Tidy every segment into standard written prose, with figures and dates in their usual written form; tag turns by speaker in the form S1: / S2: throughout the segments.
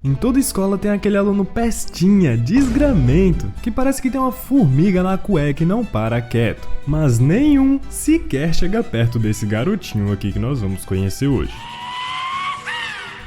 S1: Em toda escola tem aquele aluno pestinha, desgramento, que parece que tem uma formiga na cueca e não para quieto. Mas nenhum sequer chega perto desse garotinho aqui que nós vamos conhecer hoje.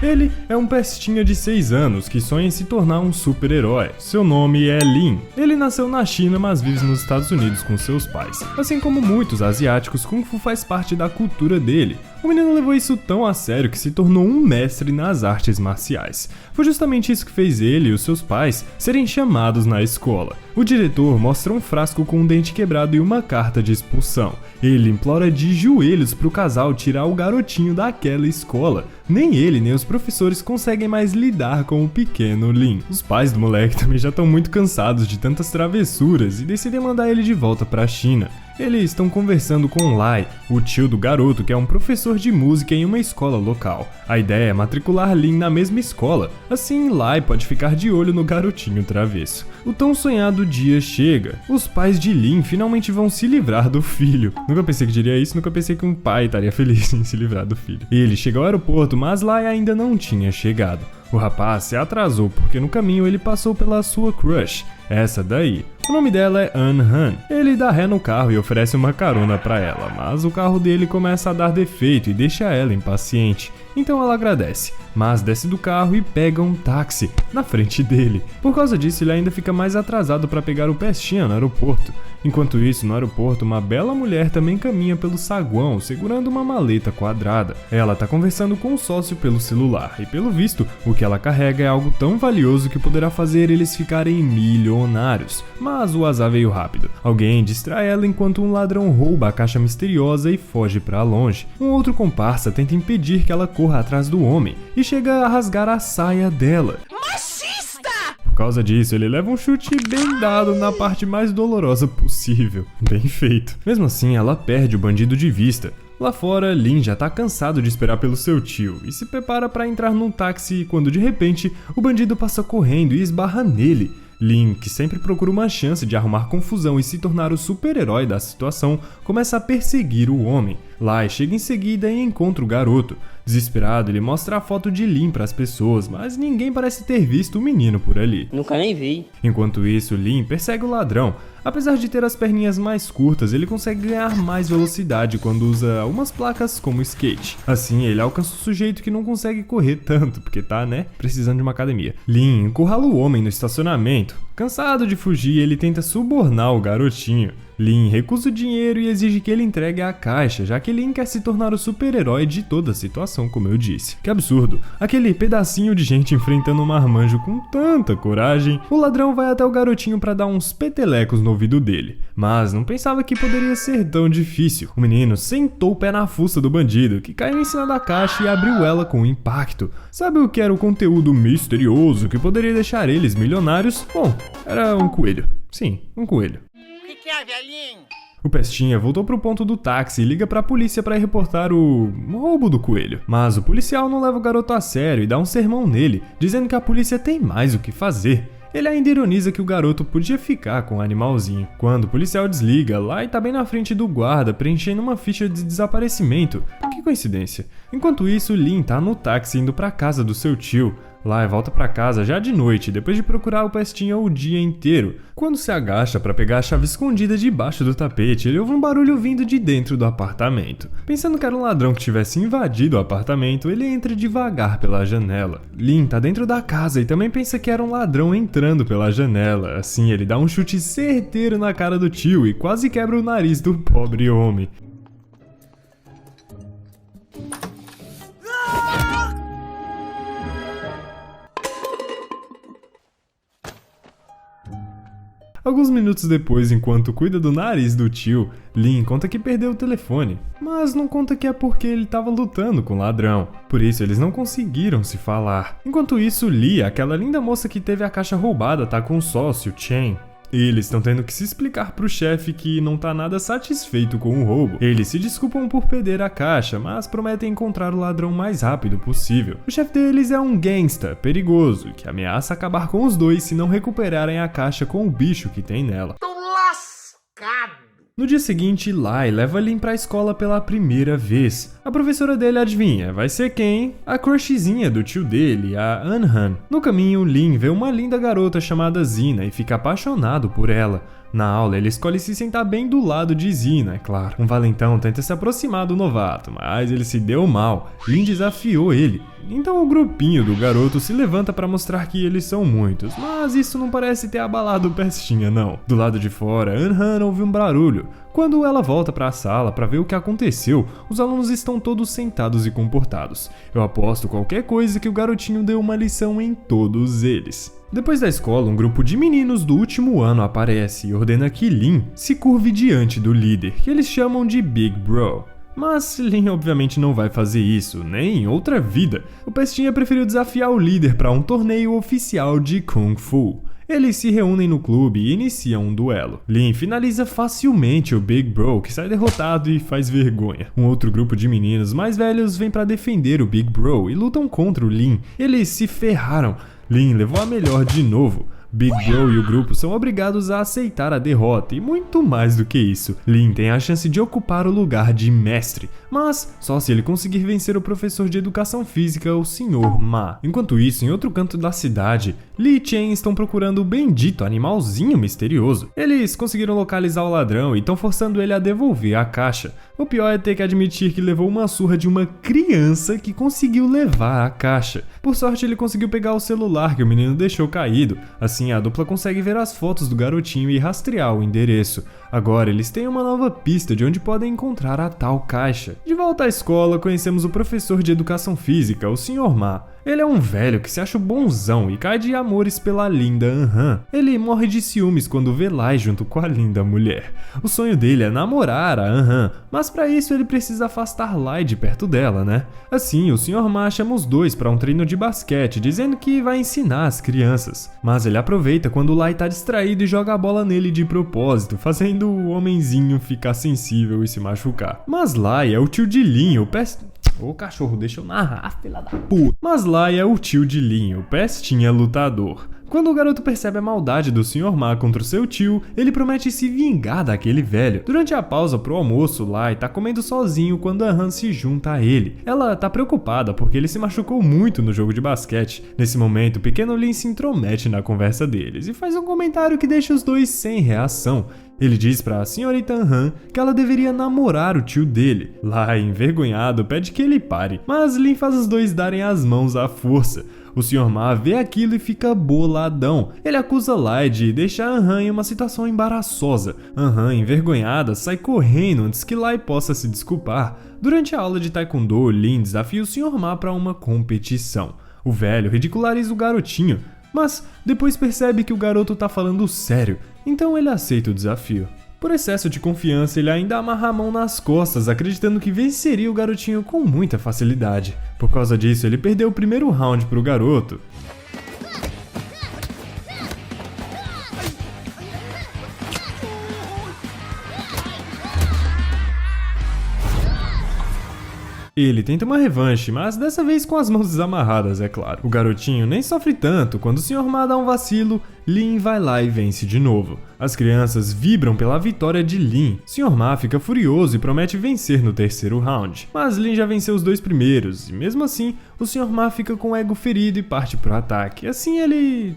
S1: Ele é um pestinha de 6 anos que sonha em se tornar um super-herói. Seu nome é Lin. Ele nasceu na China, mas vive nos Estados Unidos com seus pais. Assim como muitos asiáticos, Kung Fu faz parte da cultura dele. O menino levou isso tão a sério que se tornou um mestre nas artes marciais. Foi justamente isso que fez ele e os seus pais serem chamados na escola. O diretor mostra um frasco com um dente quebrado e uma carta de expulsão. Ele implora de joelhos para o casal tirar o garotinho daquela escola. Nem ele nem os professores conseguem mais lidar com o pequeno Lin. Os pais do moleque também já estão muito cansados de tantas travessuras e decidem mandar ele de volta para a China. Eles estão conversando com Lai, o tio do garoto que é um professor de música em uma escola local. A ideia é matricular Lin na mesma escola, assim Lai pode ficar de olho no garotinho travesso. O tão sonhado dia chega. Os pais de Lin finalmente vão se livrar do filho. Nunca pensei que diria isso, nunca pensei que um pai estaria feliz em se livrar do filho. Ele chega ao aeroporto, mas Lai ainda não tinha chegado. O rapaz se atrasou porque no caminho ele passou pela sua crush, essa daí. O nome dela é An Han. Ele dá ré no carro e oferece uma carona pra ela, mas o carro dele começa a dar defeito e deixa ela impaciente. Então ela agradece, mas desce do carro e pega um táxi na frente dele. Por causa disso, ele ainda fica mais atrasado para pegar o pestinha no aeroporto. Enquanto isso, no aeroporto, uma bela mulher também caminha pelo saguão, segurando uma maleta quadrada. Ela tá conversando com o sócio pelo celular, e pelo visto, o que ela carrega é algo tão valioso que poderá fazer eles ficarem milionários. Mas o azar veio rápido. Alguém distrai ela enquanto um ladrão rouba a caixa misteriosa e foge pra longe. Um outro comparsa tenta impedir que ela corra atrás do homem, e chega a rasgar a saia dela. Por causa disso, ele leva um chute bem dado na parte mais dolorosa possível. Bem feito. Mesmo assim, ela perde o bandido de vista. Lá fora, Lin já tá cansado de esperar pelo seu tio e se prepara para entrar num táxi quando de repente o bandido passa correndo e esbarra nele. Lin, que sempre procura uma chance de arrumar confusão e se tornar o super-herói da situação, começa a perseguir o homem. Lai chega em seguida e encontra o garoto. Desesperado, ele mostra a foto de Lin para as pessoas, mas ninguém parece ter visto o menino por ali.
S2: Nunca nem vi.
S1: Enquanto isso, Lin persegue o ladrão. Apesar de ter as perninhas mais curtas, ele consegue ganhar mais velocidade quando usa umas placas como skate. Assim, ele alcança o sujeito que não consegue correr tanto, porque tá, precisando de uma academia. Lin encurrala o homem no estacionamento. Cansado de fugir, ele tenta subornar o garotinho. Lin recusa o dinheiro e exige que ele entregue a caixa, já que Lin quer se tornar o super-herói de toda a situação, como eu disse. Que absurdo! Aquele pedacinho de gente enfrentando um marmanjo com tanta coragem. O ladrão vai até o garotinho para dar uns petelecos no ouvido dele, mas não pensava que poderia ser tão difícil. O menino sentou o pé na fuça do bandido, que caiu em cima da caixa e abriu ela com impacto. Sabe o que era o conteúdo misterioso que poderia deixar eles milionários? Bom, era um coelho. Sim, um coelho.
S2: O que é, velhinho?
S1: O pestinha voltou pro ponto do táxi e liga pra polícia pra reportar o roubo do coelho. Mas o policial não leva o garoto a sério e dá um sermão nele, dizendo que a polícia tem mais o que fazer. Ele ainda ironiza que o garoto podia ficar com o animalzinho. Quando o policial desliga, Lai tá bem na frente do guarda, preenchendo uma ficha de desaparecimento. Que coincidência. Enquanto isso, Lin tá no táxi indo pra casa do seu tio. Lai volta pra casa já de noite, depois de procurar o pestinha o dia inteiro. Quando se agacha pra pegar a chave escondida debaixo do tapete, ele ouve um barulho vindo de dentro do apartamento. Pensando que era um ladrão que tivesse invadido o apartamento, ele entra devagar pela janela. Lin tá dentro da casa e também pensa que era um ladrão entrando pela janela. Assim, ele dá um chute certeiro na cara do tio e quase quebra o nariz do pobre homem. Alguns minutos depois, enquanto cuida do nariz do tio, Lin conta que perdeu o telefone, mas não conta que é porque ele estava lutando com o ladrão. Por isso, eles não conseguiram se falar. Enquanto isso, Lia, aquela linda moça que teve a caixa roubada, tá com o sócio, Chen. Eles estão tendo que se explicar pro chefe que não tá nada satisfeito com o roubo. Eles se desculpam por perder a caixa, mas prometem encontrar o ladrão o mais rápido possível. O chefe deles é um gangsta perigoso, que ameaça acabar com os dois se não recuperarem a caixa com o bicho que tem nela.
S2: Tô lascado!
S1: No dia seguinte, Lai leva Lin pra escola pela primeira vez. A professora dele, adivinha, vai ser quem? A crushzinha do tio dele, a Anhan. No caminho, Lin vê uma linda garota chamada Zina e fica apaixonado por ela. Na aula, ele escolhe se sentar bem do lado de Zina, é claro. Um valentão tenta se aproximar do novato, mas ele se deu mal. Lin desafiou ele. Então o grupinho do garoto se levanta para mostrar que eles são muitos, mas isso não parece ter abalado o Pestinha, não. Do lado de fora, Anhan ouve um barulho. Quando ela volta para a sala para ver o que aconteceu, os alunos estão todos sentados e comportados. Eu aposto qualquer coisa que o garotinho deu uma lição em todos eles. Depois da escola, um grupo de meninos do último ano aparece e ordena que Lin se curve diante do líder, que eles chamam de Big Bro. Mas Lin obviamente não vai fazer isso, nem em outra vida. O Pestinha preferiu desafiar o líder para um torneio oficial de Kung Fu. Eles se reúnem no clube e iniciam um duelo. Lin finaliza facilmente o Big Bro, que sai derrotado e faz vergonha. Um outro grupo de meninos mais velhos vem para defender o Big Bro e lutam contra o Lin. Eles se ferraram. Lin levou a melhor de novo. Big Bro e o grupo são obrigados a aceitar a derrota e muito mais do que isso. Lin tem a chance de ocupar o lugar de mestre, mas só se ele conseguir vencer o professor de educação física, o Sr. Ma. Enquanto isso, em outro canto da cidade, Li e Chen estão procurando o bendito animalzinho misterioso. Eles conseguiram localizar o ladrão e estão forçando ele a devolver a caixa. O pior é ter que admitir que levou uma surra de uma criança que conseguiu levar a caixa. Por sorte, ele conseguiu pegar o celular que o menino deixou caído. Assim, a dupla consegue ver as fotos do garotinho e rastrear o endereço. Agora eles têm uma nova pista de onde podem encontrar a tal caixa. De volta à escola, conhecemos o professor de educação física, o Sr. Ma. Ele é um velho que se acha bonzão e cai de amores pela linda Anhan. Ele morre de ciúmes quando vê Lai junto com a linda mulher. O sonho dele é namorar a Anhan, mas para isso ele precisa afastar Lai de perto dela, né? Assim, o Sr. Ma chama os dois para um treino de basquete, dizendo que vai ensinar as crianças. Mas ele aproveita quando Lai tá distraído e joga a bola nele de propósito, fazendo o homenzinho ficar sensível e se machucar. Mas Lai é o tio de Lin, o Ô cachorro, deixa eu narrar, filha da puta. Mas Lai é o tio de Lin, o Pestinha lutador. Quando o garoto percebe a maldade do Sr. Ma contra o seu tio, ele promete se vingar daquele velho. Durante a pausa pro almoço, Lai tá comendo sozinho quando Anhan se junta a ele. Ela tá preocupada porque ele se machucou muito no jogo de basquete. Nesse momento, o pequeno Lin se intromete na conversa deles e faz um comentário que deixa os dois sem reação. Ele diz pra senhorita Anhan que ela deveria namorar o tio dele. Lai, envergonhado, pede que ele pare, mas Lin faz os dois darem as mãos à força. O Sr. Ma vê aquilo e fica boladão. Ele acusa Lai de deixar Anhan em uma situação embaraçosa. Anhan, envergonhada, sai correndo antes que Lai possa se desculpar. Durante a aula de taekwondo, Lin desafia o Sr. Ma para uma competição. O velho ridiculariza o garotinho, mas depois percebe que o garoto tá falando sério, então ele aceita o desafio. Por excesso de confiança, ele ainda amarra a mão nas costas, acreditando que venceria o garotinho com muita facilidade. Por causa disso, ele perdeu o primeiro round pro garoto. Ele tenta uma revanche, mas dessa vez com as mãos desamarradas, é claro. O garotinho nem sofre tanto, quando o Sr. Ma dá um vacilo, Lin vai lá e vence de novo. As crianças vibram pela vitória de Lin. Sr. Ma fica furioso e promete vencer no terceiro round. Mas Lin já venceu os dois primeiros, e mesmo assim, o Sr. Ma fica com o ego ferido e parte pro ataque. Assim ele,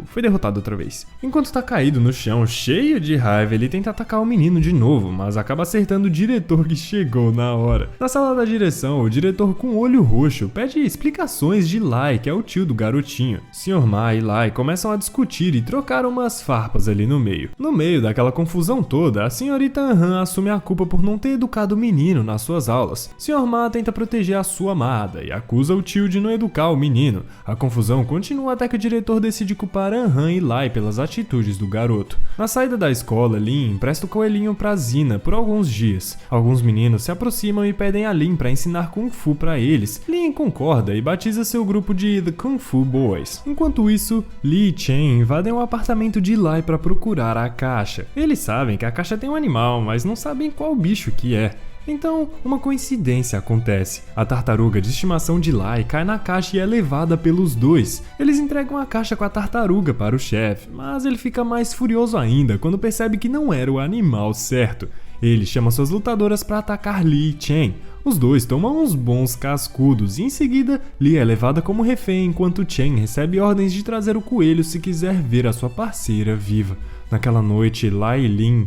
S1: foi derrotado outra vez. Enquanto tá caído no chão, cheio de raiva, ele tenta atacar o menino de novo, mas acaba acertando o diretor que chegou na hora. Na sala da direção, o diretor com olho roxo pede explicações de Lai, que é o tio do garotinho. Sr. Ma e Lai começam a discutir e trocar umas farpas ali no meio. No meio daquela confusão toda, a senhorita Anhan assume a culpa por não ter educado o menino nas suas aulas. Sr. Ma tenta proteger a sua amada e acusa o tio de não educar o menino. A confusão continua até que o diretor decide culpar Anhan e Lai pelas atitudes do garoto. Na saída da escola, Lin empresta o coelhinho pra Zina por alguns dias. Alguns meninos se aproximam e pedem a Lin pra ensinar Kung Fu pra eles. Lin concorda e batiza seu grupo de The Kung Fu Boys. Enquanto isso, Li e Chen invadem o apartamento de Lai para procurar a caixa. Eles sabem que a caixa tem um animal, mas não sabem qual bicho que é. Então, uma coincidência acontece. A tartaruga de estimação de Lai cai na caixa e é levada pelos dois. Eles entregam a caixa com a tartaruga para o chefe, mas ele fica mais furioso ainda quando percebe que não era o animal certo. Ele chama suas lutadoras para atacar Lee e Chen. Os dois tomam uns bons cascudos e em seguida Lee é levada como refém enquanto Chen recebe ordens de trazer o coelho se quiser ver a sua parceira viva. Naquela noite, Lai e Lin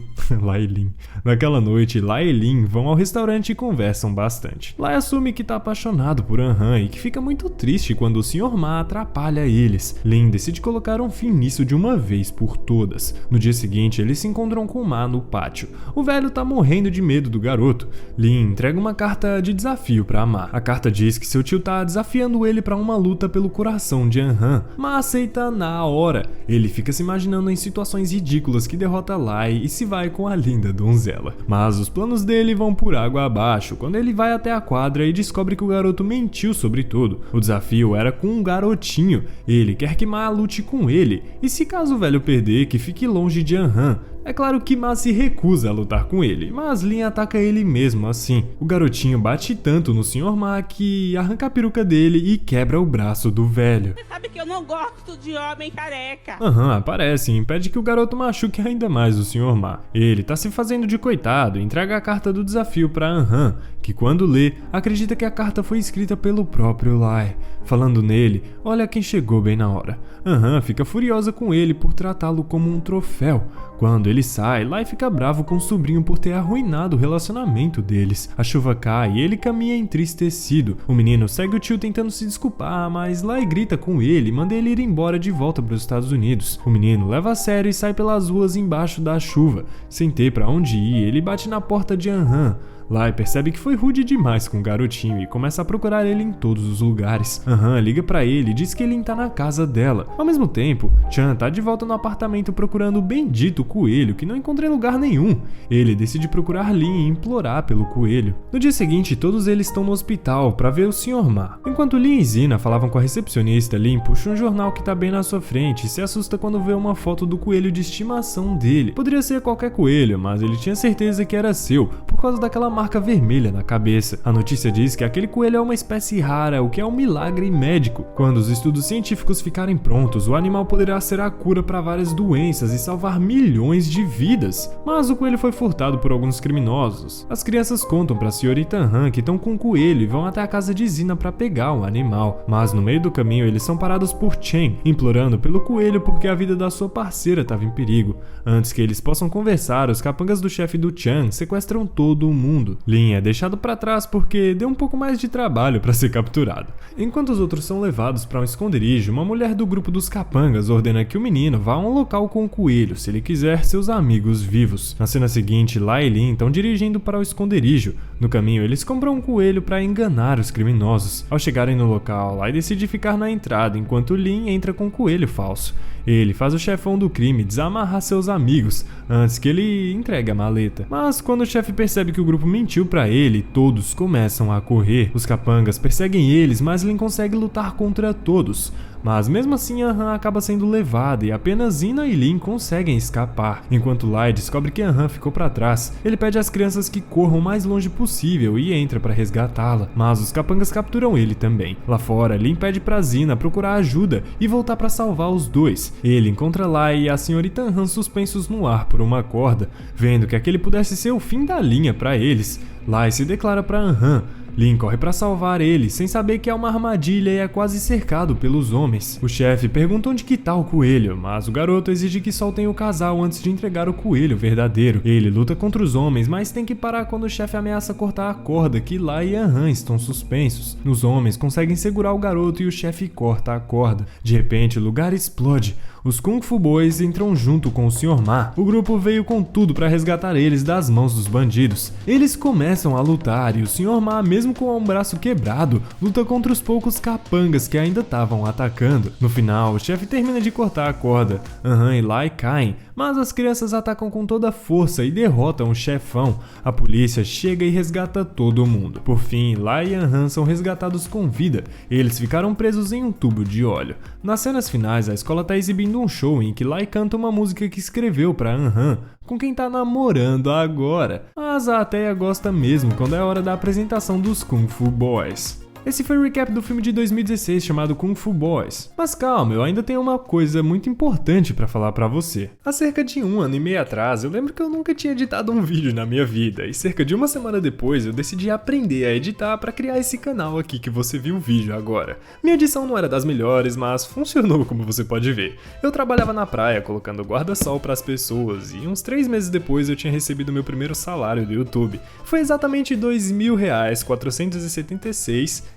S1: vão ao restaurante e conversam bastante. Lai assume que tá apaixonado por Han e que fica muito triste quando o Sr. Ma atrapalha eles. Lin decide colocar um fim nisso de uma vez por todas. No dia seguinte, eles se encontram com Ma no pátio. O velho tá morrendo de medo do garoto. Lin entrega uma carta de desafio pra Ma. A carta diz que seu tio tá desafiando ele pra uma luta pelo coração de Han. Ma aceita na hora. Ele fica se imaginando em situações ridículas que derrota Lai e se vai com a linda donzela. Mas os planos dele vão por água abaixo quando ele vai até a quadra e descobre que o garoto mentiu sobre tudo. O desafio era com um garotinho. Ele quer que Ma lute com ele e se caso o velho perder, que fique longe de Han. É claro que Ma se recusa a lutar com ele, mas Lin ataca ele mesmo assim. O garotinho bate tanto no Sr. Ma que arranca a peruca dele e quebra o braço do velho.
S2: Você sabe que eu não gosto de homem careca.
S1: Aparece e impede que o garoto machuque ainda mais o Sr. Ma. Ele tá se fazendo de coitado e entrega a carta do desafio pra Han, que quando lê, acredita que a carta foi escrita pelo próprio Lai. Falando nele, olha quem chegou bem na hora. Han fica furiosa com ele por tratá-lo como um troféu. Quando ele sai, Lai fica bravo com o sobrinho por ter arruinado o relacionamento deles. A chuva cai e ele caminha entristecido. O menino segue o tio tentando se desculpar, mas Lai grita com ele e manda ele ir embora de volta para os Estados Unidos. O menino leva a sério e sai pelas ruas embaixo da chuva. Sem ter para onde ir, ele bate na porta de Han. Lai percebe que foi rude demais com o garotinho e começa a procurar ele em todos os lugares. Han liga pra ele e diz que ele tá na casa dela. Ao mesmo tempo, Chan tá de volta no apartamento procurando o bendito coelho que não encontra em lugar nenhum. Ele decide procurar Lin e implorar pelo coelho. No dia seguinte, todos eles estão no hospital pra ver o Sr. Ma. Enquanto Lin e Zina falavam com a recepcionista, Lin puxa um jornal que tá bem na sua frente e se assusta quando vê uma foto do coelho de estimação dele. Poderia ser qualquer coelho, mas ele tinha certeza que era seu, por causa daquela marca vermelha na cabeça. A notícia diz que aquele coelho é uma espécie rara, o que é um milagre médico. Quando os estudos científicos ficarem prontos, o animal poderá ser a cura para várias doenças e salvar milhões de vidas. Mas o coelho foi furtado por alguns criminosos. As crianças contam para a senhorita Han que estão com o coelho e vão até a casa de Zina para pegar o animal. Mas no meio do caminho eles são parados por Chen, implorando pelo coelho porque a vida da sua parceira estava em perigo. Antes que eles possam conversar, os capangas do chefe do Chan sequestram todo o mundo. Lin é deixado para trás porque deu um pouco mais de trabalho para ser capturado. Enquanto os outros são levados para um esconderijo, uma mulher do grupo dos capangas ordena que o menino vá a um local com o coelho se ele quiser seus amigos vivos. Na cena seguinte, Lai e Lin estão dirigindo para o esconderijo. No caminho, eles compram um coelho para enganar os criminosos. Ao chegarem no local, Lai decide ficar na entrada enquanto Lin entra com o coelho falso. Ele faz o chefão do crime desamarrar seus amigos antes que ele entregue a maleta. Mas quando o chefe percebe que o grupo mentiu pra ele, todos começam a correr. Os capangas perseguem eles, mas Lin consegue lutar contra todos. Mas mesmo assim, Han acaba sendo levada e apenas Zina e Lin conseguem escapar. Enquanto Lai descobre que Han ficou pra trás, ele pede às crianças que corram o mais longe possível e entra pra resgatá-la. Mas os capangas capturam ele também. Lá fora, Lin pede pra Zina procurar ajuda e voltar pra salvar os dois. Ele encontra Lai e a senhorita Han suspensos no ar por uma corda. Vendo que aquele pudesse ser o fim da linha pra eles, Lai se declara pra Han. Lin corre para salvar ele, sem saber que é uma armadilha e é quase cercado pelos homens. O chefe pergunta onde que tá o coelho, mas o garoto exige que soltem o casal antes de entregar o coelho verdadeiro. Ele luta contra os homens, mas tem que parar quando o chefe ameaça cortar a corda que Lai e Han estão suspensos. Os homens conseguem segurar o garoto e o chefe corta a corda. De repente, o lugar explode. Os Kung Fu Boys entram junto com o Sr. Ma. O grupo veio com tudo para resgatar eles das mãos dos bandidos. Eles começam a lutar e o Sr. Ma, mesmo com um braço quebrado, luta contra os poucos capangas que ainda estavam atacando. No final, o chefe termina de cortar a corda. Han e Lai caem, mas as crianças atacam com toda a força e derrotam o chefão. A polícia chega e resgata todo mundo. Por fim, Lai e Han são resgatados com vida. Eles ficaram presos em um tubo de óleo. Nas cenas finais, a escola está exibindo assistindo um show em que Lai canta uma música que escreveu pra Anhan, com quem tá namorando agora, mas a Ateia gosta mesmo quando é hora da apresentação dos Kung Fu Boys. Esse foi o recap do filme de 2016 chamado Kung Fu Boys. Mas calma, eu ainda tenho uma coisa muito importante pra falar pra você. Há cerca de 1 ano e meio atrás, eu lembro que eu nunca tinha editado um vídeo na minha vida, e cerca de uma semana depois eu decidi aprender a editar pra criar esse canal aqui que você viu o vídeo agora. Minha edição não era das melhores, mas funcionou como você pode ver. Eu trabalhava na praia colocando guarda-sol pras pessoas, e uns 3 meses depois eu tinha recebido meu primeiro salário do YouTube. Foi exatamente R$2.476,05.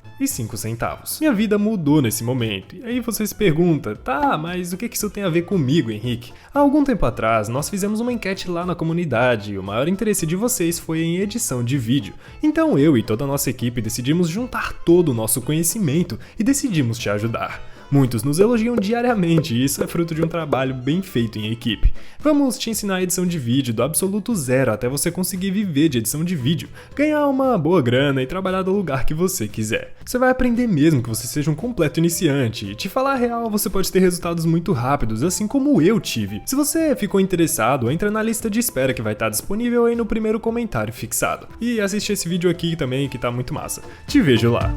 S1: Minha vida mudou nesse momento. E aí você se pergunta, tá, mas o que isso tem a ver comigo, Henrique? Há algum tempo atrás, nós fizemos uma enquete lá na comunidade e o maior interesse de vocês foi em edição de vídeo. Então eu e toda a nossa equipe decidimos juntar todo o nosso conhecimento e decidimos te ajudar. Muitos nos elogiam diariamente e isso é fruto de um trabalho bem feito em equipe. Vamos te ensinar a edição de vídeo do absoluto zero até você conseguir viver de edição de vídeo, ganhar uma boa grana e trabalhar do lugar que você quiser. Você vai aprender mesmo que você seja um completo iniciante e, te falar a real, você pode ter resultados muito rápidos, assim como eu tive. Se você ficou interessado, entra na lista de espera que vai estar disponível aí no primeiro comentário fixado. E assiste esse vídeo aqui também que tá muito massa. Te vejo lá.